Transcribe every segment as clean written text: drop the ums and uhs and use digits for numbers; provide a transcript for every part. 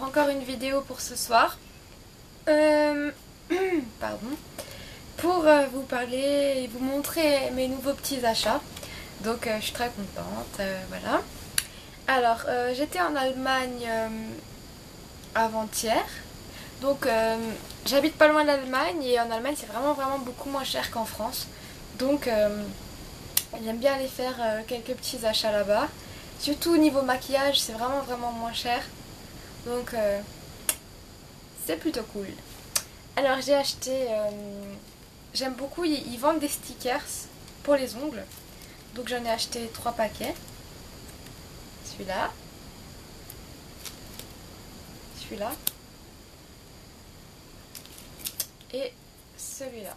encore une vidéo pour ce soir. Pardon. Pour vous parler et vous montrer mes nouveaux petits achats. Donc je suis très contente, voilà. Alors j'étais en Allemagne avant-hier. Donc j'habite pas loin de l'Allemagne et en Allemagne c'est vraiment beaucoup moins cher qu'en France. Donc j'aime bien aller faire quelques petits achats là-bas. Surtout au niveau maquillage, c'est vraiment moins cher. Donc c'est plutôt cool. Alors j'ai acheté, j'aime beaucoup, ils vendent des stickers pour les ongles. Donc j'en ai acheté 3 paquets. Celui-là. Celui-là. Et celui-là.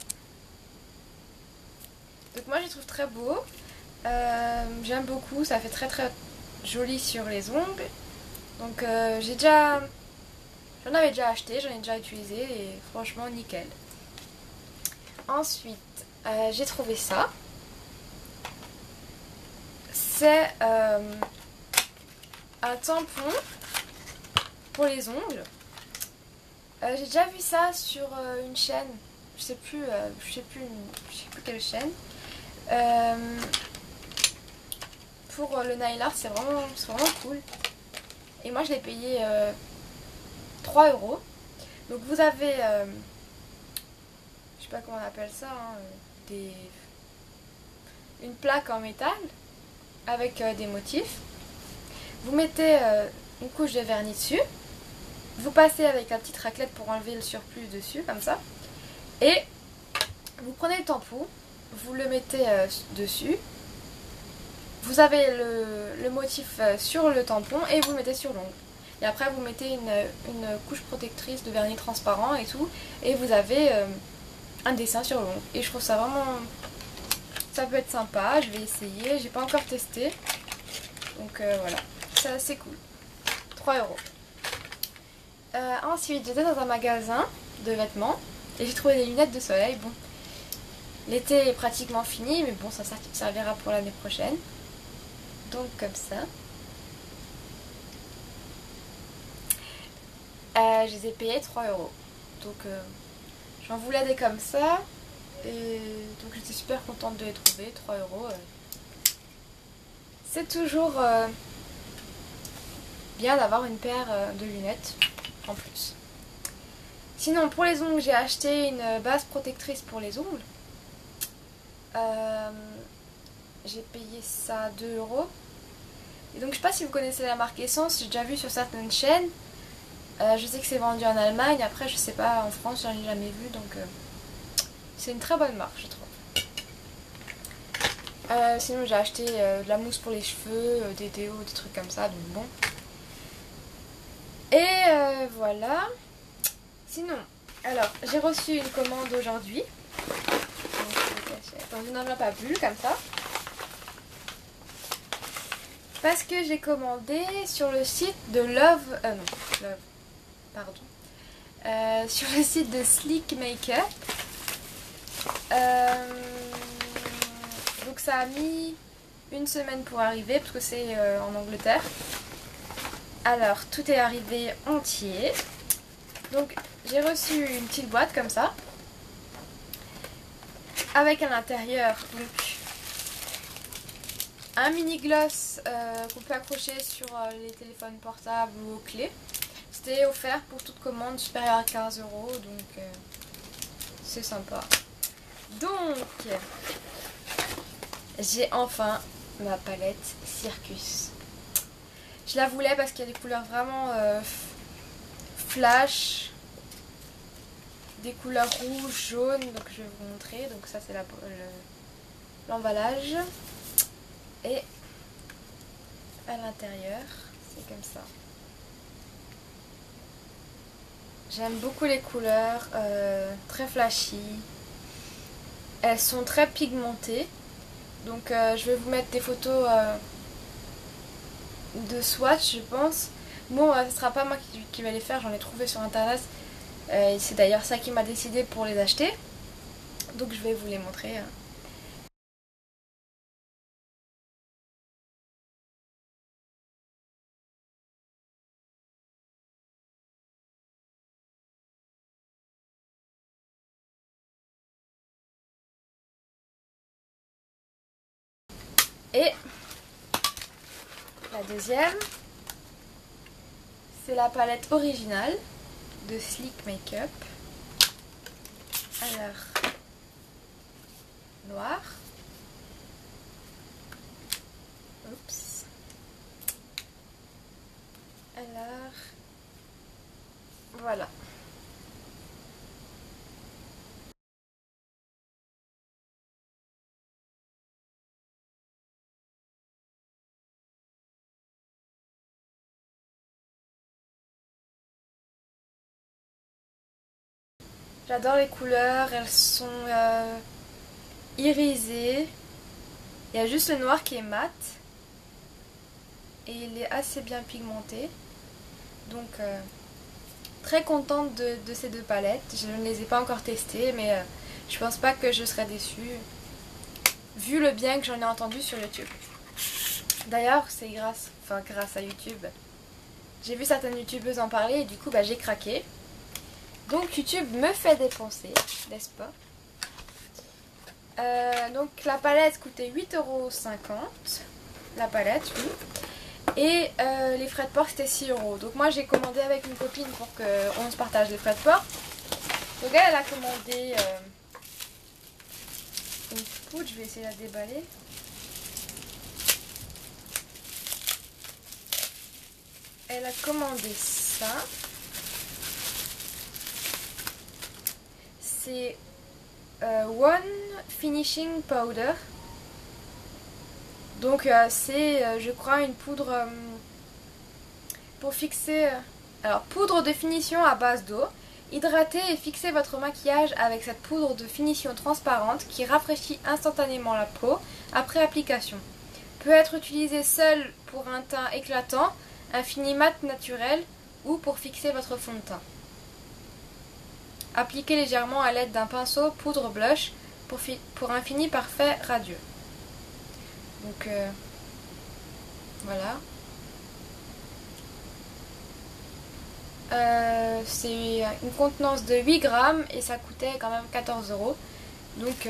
Donc moi je les trouve très beaux. J'aime beaucoup, ça fait très joli sur les ongles. Donc j'en avais déjà acheté, j'en ai déjà utilisé et franchement nickel. Ensuite j'ai trouvé ça. C'est un tampon pour les ongles. J'ai déjà vu ça sur une chaîne, je sais plus quelle chaîne. Pour le nail art, c'est vraiment cool. Et moi je l'ai payé 3 €. Donc vous avez, je sais pas comment on appelle ça, hein, une plaque en métal avec des motifs. Vous mettez une couche de vernis dessus. Vous passez avec la petite raclette pour enlever le surplus dessus, comme ça. Et vous prenez le tampon, vous le mettez dessus. Vous avez le motif sur le tampon et vous le mettez sur l'ongle. Et après vous mettez une couche protectrice de vernis transparent et tout. Et vous avez un dessin sur l'ongle. Et je trouve ça vraiment... ça peut être sympa, je vais essayer. J'ai pas encore testé. Donc voilà, c'est assez cool. 3 €. Ensuite j'étais dans un magasin de vêtements. Et j'ai trouvé des lunettes de soleil. Bon, l'été est pratiquement fini. Mais bon, ça servira pour l'année prochaine. Donc comme ça. Je les ai payés 3 €. Donc j'en voulais des comme ça. Et donc j'étais super contente de les trouver. 3 €. C'est toujours bien d'avoir une paire de lunettes en plus. Sinon pour les ongles j'ai acheté une base protectrice pour les ongles. J'ai payé ça 2 €. Et donc je sais pas si vous connaissez la marque Essence, j'ai déjà vu sur certaines chaînes. Je sais que c'est vendu en Allemagne, après je sais pas, en France j'en ai jamais vu, donc c'est une très bonne marque je trouve. Sinon j'ai acheté de la mousse pour les cheveux, des déos, des trucs comme ça, donc bon. Et voilà. Sinon, alors j'ai reçu une commande aujourd'hui. Dans une enveloppe à bulles comme ça. Parce que j'ai commandé sur le site de sur le site de Sleek Makeup. Donc ça a mis une semaine pour arriver parce que c'est en Angleterre. Alors tout est arrivé entier. Donc j'ai reçu une petite boîte comme ça. Avec à l'intérieur donc un mini gloss qu'on peut accrocher sur les téléphones portables ou aux clés. C'était offert pour toute commande supérieure à 15 €, donc c'est sympa. Donc j'ai enfin ma palette Circus. Je la voulais parce qu'il y a des couleurs vraiment flash, des couleurs rouges, jaunes, donc je vais vous montrer. Donc ça c'est l'emballage. Et à l'intérieur, c'est comme ça. J'aime beaucoup les couleurs, très flashy. Elles sont très pigmentées. Donc je vais vous mettre des photos de swatch, je pense. Bon, ce sera pas moi qui vais les faire, j'en ai trouvé sur internet. C'est d'ailleurs ça qui m'a décidé pour les acheter. Donc je vais vous les montrer. Et la deuxième, c'est la palette originale de Sleek Makeup. Alors, noir. Oups. Alors, voilà. J'adore les couleurs, elles sont irisées. Il y a juste le noir qui est mat. Et il est assez bien pigmenté. Donc très contente de ces deux palettes. Je ne les ai pas encore testées, mais je pense pas que je serai déçue. Vu le bien que j'en ai entendu sur YouTube. D'ailleurs, c'est grâce à YouTube. J'ai vu certaines youtubeuses en parler et du coup j'ai craqué. Donc YouTube me fait dépenser, n'est-ce pas? Donc la palette coûtait 8,50 €. La palette, oui. Et les frais de port c'était 6 €. Donc moi j'ai commandé avec une copine pour qu'on se partage les frais de port. Donc elle a commandé une poudre, je vais essayer de la déballer. Elle a commandé ça. C'est One Finishing Powder. Donc c'est je crois une poudre pour fixer... alors poudre de finition à base d'eau. Hydratez et fixez votre maquillage avec cette poudre de finition transparente qui rafraîchit instantanément la peau après application. Peut être utilisée seule pour un teint éclatant, un fini mat naturel ou pour fixer votre fond de teint. Appliquez légèrement à l'aide d'un pinceau poudre blush pour un fini parfait radieux. Donc voilà. C'est une contenance de 8 grammes et ça coûtait quand même 14 €. Donc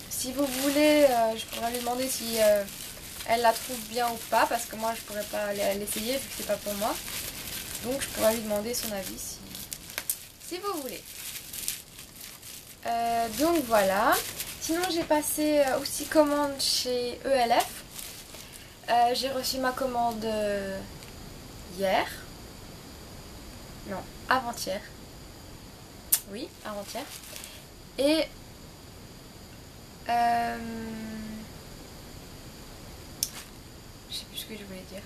si vous voulez, je pourrais lui demander si elle la trouve bien ou pas, parce que moi je pourrais pas l'essayer vu que c'est pas pour moi. Donc je pourrais lui demander son avis si vous voulez. Donc voilà. Sinon j'ai passé aussi commande chez ELF. J'ai reçu ma commande hier. Non, avant-hier. Oui, avant-hier. Et je sais plus ce que je voulais dire.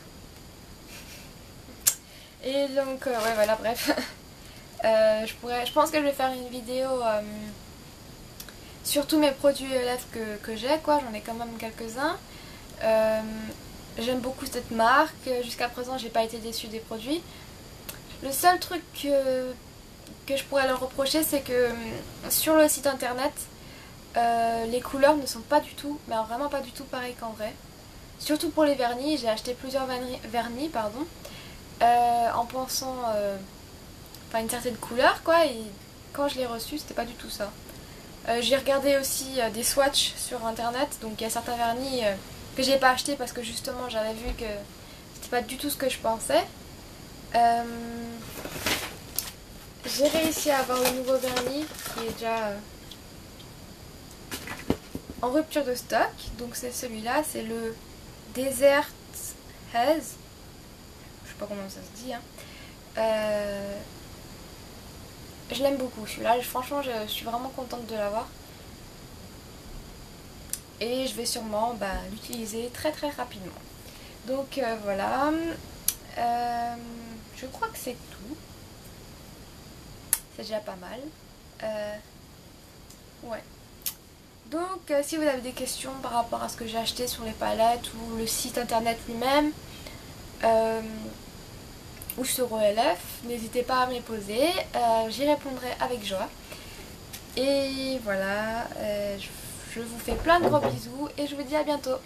Et donc ouais voilà, bref. Je pense que je vais faire une vidéo sur tous mes produits ELF que j'ai, quoi. J'en ai quand même quelques-uns. J'aime beaucoup cette marque. Jusqu'à présent j'ai pas été déçue des produits. Le seul truc que je pourrais leur reprocher, c'est que sur le site internet les couleurs ne sont pas du tout, mais vraiment pas du tout pareilles qu'en vrai. Surtout pour les vernis, j'ai acheté plusieurs vernis pardon, en pensant enfin une certaine couleur, quoi, et quand je l'ai reçu c'était pas du tout ça. J'ai regardé aussi des swatchs sur internet, donc il y a certains vernis que j'ai pas acheté parce que justement j'avais vu que c'était pas du tout ce que je pensais. J'ai réussi à avoir le nouveau vernis qui est déjà en rupture de stock, donc c'est celui-là, c'est le Desert Haze, je sais pas comment ça se dit, hein. Je l'aime beaucoup celui-là, franchement je suis vraiment contente de l'avoir. Et je vais sûrement l'utiliser très très rapidement. Donc voilà, je crois que c'est tout. C'est déjà pas mal. Ouais. Donc si vous avez des questions par rapport à ce que j'ai acheté sur les palettes ou le site internet lui-même ou sur ELF, n'hésitez pas à me les poser, j'y répondrai avec joie. Et voilà, je vous fais plein de gros bisous et je vous dis à bientôt.